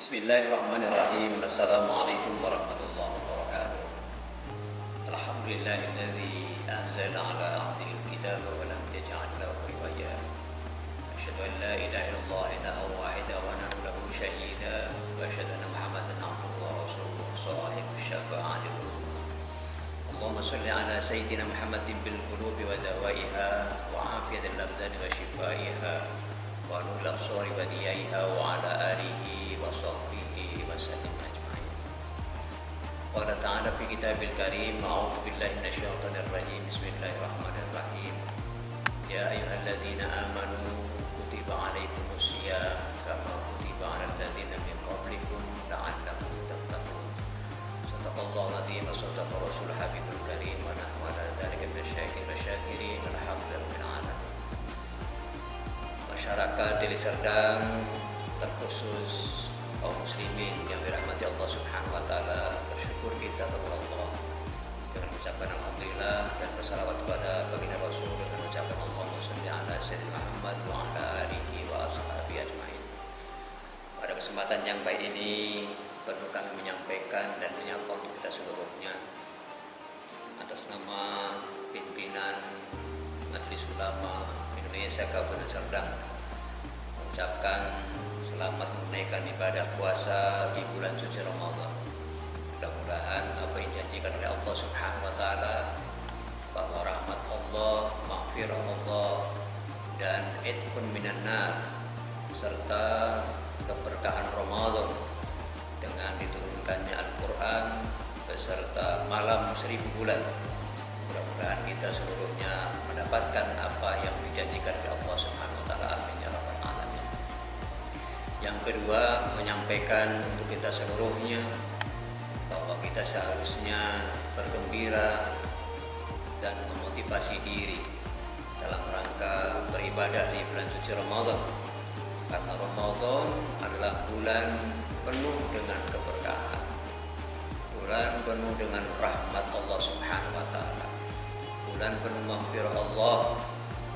Bismillahirrahmanirrahim. Assalamualaikum warahmatullahi wabarakatuh. Alhamdulillahilladzi anzala ala abdihi al-kitaba wa lam yaj'al lahu iwaja. Asyhadu an la ilaha illallah ilaha wahida wa nahnu lahu syahida wa asyhadu anna Muhammadan abduhu wa rasuluhu shahibus syafa'atil uzma. Allahumma shalli ala sayyidina Muhammadin bil qulubi wa dawaiha wa afiyatil abdani wa shifaiha wa nuril absari wa diyaiha wa ala alihi wa sahbihi wa sallim ajma'in. Qala ta'ala fi kitabil karim, a'udzu billahi minasyaitonir rajim. Bismillahirrahmanirrahim. Ya ayyuhalladzina amanu kutiba 'alaikumus syiyam kama kutiba 'alal ladzina min qablikum la'allakum tattaqun. Shadaqallahul 'azim wa shadaqa rasulul habibul karim wa nahnu 'ala dzalika minasyaitonir wasyakirin. Alhamdulillahil alamin. Masyarakat Deli Serdang, terkhusus kaum muslimin yang dirahmati Allah Subhanahu wa taala, bersyukur kita kepada Allah dengan ucapan alhamdulillah dan bersalawat kepada baginda Rasul dengan ucapan Allahumma shalli ala sayyidina Muhammad wa ala alihi wa ashabihi ajmain. Pada kesempatan yang baik ini perlu kami menyampaikan dan menyapa untuk kita seluruhnya atas nama pimpinan Majelis Ulama Indonesia Kabupaten Serdang mengucapkan selamat menunaikan ibadah puasa di bulan suci Ramadan. Mudah-mudahan apa yang dijanjikan oleh Allah Subhanahu wa taala bahwa rahmat Allah, maghfirah Allah dan itqun minan nar serta keberkahan Ramadan dengan diturunkannya Al-Qur'an beserta malam 1000 bulan. Mudah-mudahan kita seluruhnya mendapatkan apa yang dijanjikan oleh Allah Subhanahu wa taala. Amin ya rabbal alamin. Yang kedua, menyampaikan untuk kita seluruhnya bahwa kita seharusnya bergembira dan memotivasi diri dalam rangka beribadah di bulan suci Ramadan. Karena Ramadan adalah bulan penuh dengan keberkahan, bulan penuh dengan rahmat Allah Subhanahu wa taala, bulan penuh maghfirah Allah.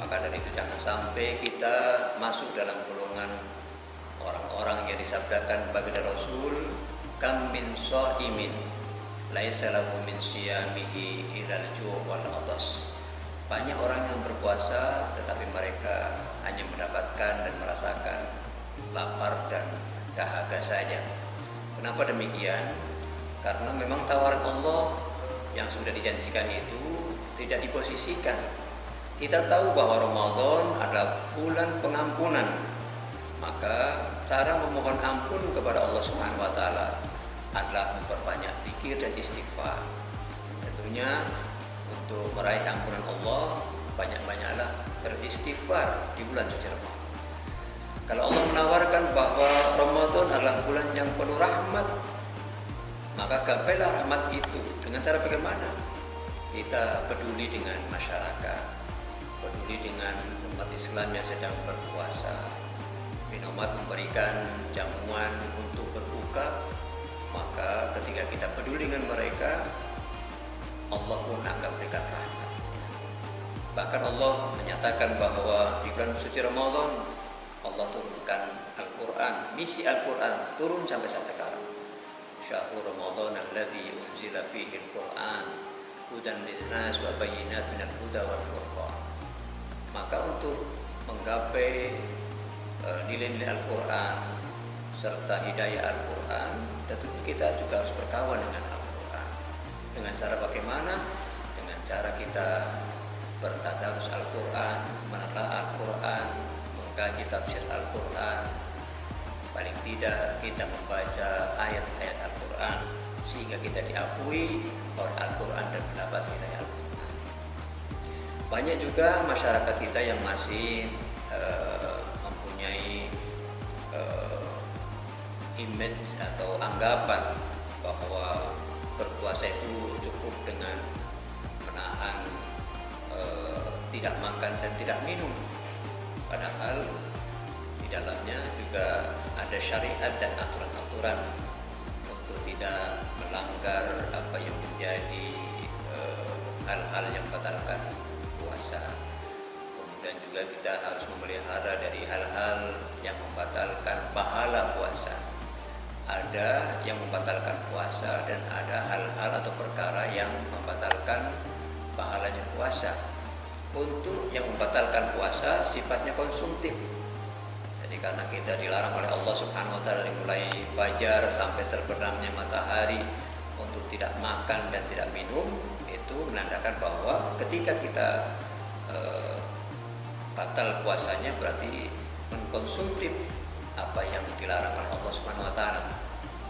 Maka dari itu jangan sampai kita masuk dalam golongan orang-orang yang disabdakan baginda Rasul, kam min shaimin laisa lahu min siyamihi ilal ju' wal atas. Banyak orang yang berpuasa tetapi mereka hanya mendapatkan dan merasakan lapar dan dahaga saja. Kenapa demikian? Karena memang tawaran Allah yang sudah dijanjikan itu tidak diposisikan. Kita tahu bahwa Ramadan adalah bulan pengampunan. Maka cara memohon ampun kepada Allah Subhanahu wa taala adalah memperbanyak zikir dan istighfar. Tentunya untuk meraih ampunan Allah, banyak-banyaklah beristighfar di bulan suci Ramadan. Kalau Allah menawarkan bahwa Ramadan adalah bulan yang penuh rahmat, maka gapailah rahmat itu dengan cara bagaimana? Kita peduli dengan masyarakat, peduli dengan umat Islam yang sedang berpuasa. Umat memberikan jamuan untuk berbuka, maka ketika kita peduli dengan mereka, Allah pun akan berikan rahmat. Bahkan Allah menyatakan bahwa di bulan suci Ramadan Allah turunkan Al-Quran, misi Al-Quran turun sampai saat sekarang. Syahrul Ramadan alladzi unzila fihi Al-Quran hudan linnas wa bayyinat minal huda wal furqan. Maka untuk menggapai nilai-nilai Al-Quran serta hidayah Al-Quran, tentunya kita juga harus berkawan dengan Al-Quran. Dengan cara bagaimana? Dengan cara kita bertadarus Al-Quran, menelaah Al-Quran, mengkaji tafsir Al-Quran. Paling tidak kita membaca ayat-ayat Al-Quran sehingga kita diakui oleh Al-Quran dan mendapat hidayah Al-Quran. Banyak juga masyarakat kita yang masih mempunyai image atau anggapan bahwa berpuasa itu cukup dengan menahan tidak makan dan tidak minum. Padahal di dalamnya juga ada syariat dan aturan-aturan untuk tidak melanggar apa yang menjadi hal-hal yang membatalkan puasa. Dan juga kita harus memelihara dari hal-hal yang membatalkan pahala puasa. ada yang membatalkan puasa dan ada hal-hal atau perkara yang membatalkan pahalanya puasa. Untuk yang membatalkan puasa sifatnya konsumtif. Jadi karena kita dilarang oleh Allah Subhanahu wa taala mulai fajar sampai terbenamnya matahari untuk tidak makan dan tidak minum, itu menandakan bahwa ketika kita batal puasanya berarti mengkonsumtif apa yang dilarang oleh Allah Subhanahu wa taala.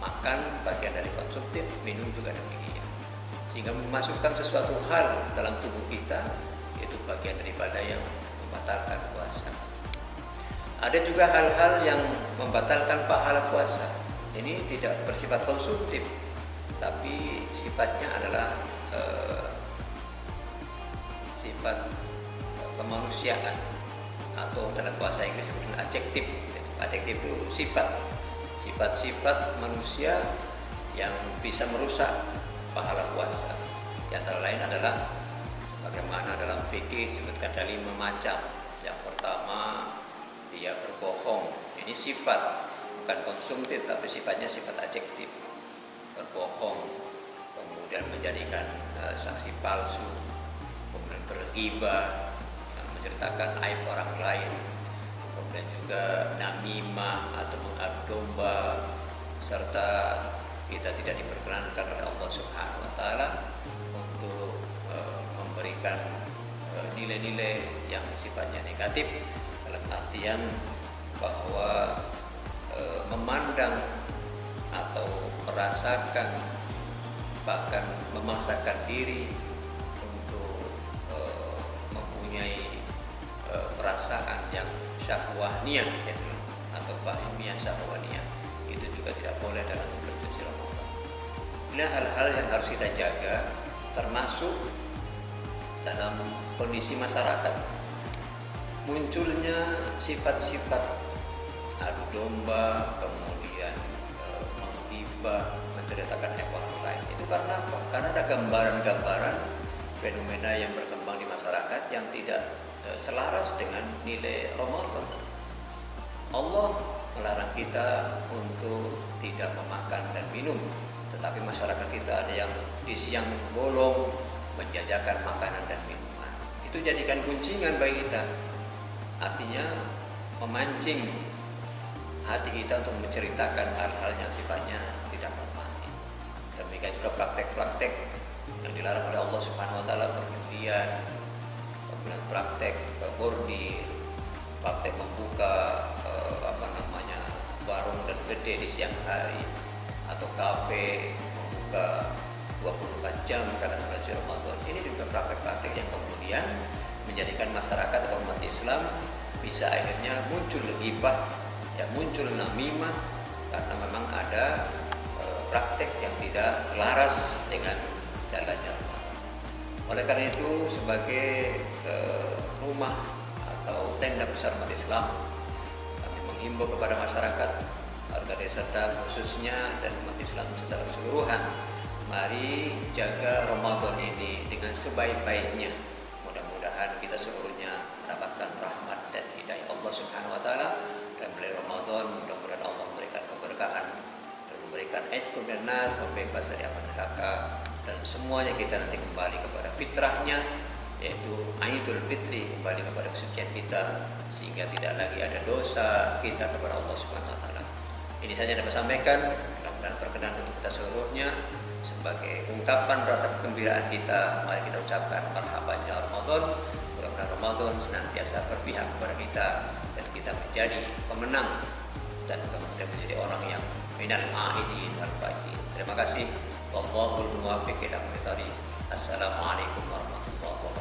Makan bagian dari konsumtif, minum juga demikian. Sehingga memasukkan sesuatu hal dalam tubuh kita itu bagian daripada yang membatalkan puasa. Ada juga hal-hal yang membatalkan pahala puasa. Ini tidak bersifat konsumtif, tapi sifatnya adalah sifat kemanusiaan, atau dalam bahasa Inggris disebut adjektif. Adjektif itu sifat-sifat manusia yang bisa merusak pahala puasa. Di antara lain adalah sebagaimana dalam fikih disebutkan ada 5 macam. Yang pertama, dia berbohong. Ini sifat, bukan konsumtif, tapi sifatnya sifat adjektif. Berbohong, kemudian menjadikan saksi palsu, kemudian berghibah, menceritakan aib orang lain, kemudian juga namimah atau mengadu domba, serta kita tidak diperkenankan oleh Allah Subhanahu wa taala untuk memberikan nilai-nilai yang sifatnya negatif, dalam artian bahwa memandang atau merasakan, bahkan memaksakan diri untuk mempunyai perasaan yang syahwaniyah atau bahimiyah syahwaniyah, itu juga tidak boleh dalam bulan suci Ramadan. Ini hal-hal yang harus kita jaga, termasuk dalam kondisi masyarakat munculnya sifat-sifat adu domba, kemudian menghibah, menceritakan aib orang lain. Itu karena apa? Karena ada gambaran-gambaran fenomena yang berkembang di masyarakat yang tidak selaras dengan nilai Ramadan. Allah melarang kita untuk tidak memakan dan minum, tetapi masyarakat kita ada yang di siang bolong menjajakan makanan dan minuman. Itu jadikan kuncingan bagi kita, artinya memancing hati kita untuk menceritakan hal-hal yang sifatnya tidak normatif. Demikian juga praktek-praktek yang dilarang oleh Allah Subhanahu wa taala, perjudian, kemudian praktek bordir, praktek membuka warung dan gede di siang hari, atau kafe membuka 24 jam kala bulan Ramadan. Ini juga praktek-praktek yang kemudian menjadikan masyarakat atau umat Islam bisa akhirnya muncul ghibah, ya muncul namimah, karena memang ada praktek yang tidak selaras dengan jalannya Ramadan. Oleh karena itu, sebagai rumah atau tenda besar umat Islam, kami menghimbau kepada masyarakat, warga desa Serdang khususnya, dan umat Islam secara keseluruhan, mari jaga Ramadan ini dengan sebaik-baiknya. Mudah-mudahan kita seluruhnya mendapatkan rahmat dan hidayah Allah Subhanahu wa taala, dan melalui Ramadan mudah-mudahan Allah memberikan keberkahan dan memberikan itqun minan nar, pembebas dari api neraka, dan semuanya kita nanti kembali kepada fitrahnya, yaitu Aidul Fitri, kembali kepada kesucian kita, sehingga tidak lagi ada dosa kita kepada Allah Subhanahu wa taala. Ini saja dapat sampaikan, mudah-mudahan berkenan untuk kita seluruhnya. Sebagai ungkapan rasa kegembiraan kita, mari kita ucapkan marhaban ya Ramadan. Mudah-mudahan Ramadan senantiasa berpihak kepada kita dan kita menjadi pemenang dan kemudian menjadi orang yang minal aidin wal faizin. Terima kasih. Wallahul muwaffiq ila aqwamit thoriq. Assalamualaikum warahmatullahi wabarakatuh.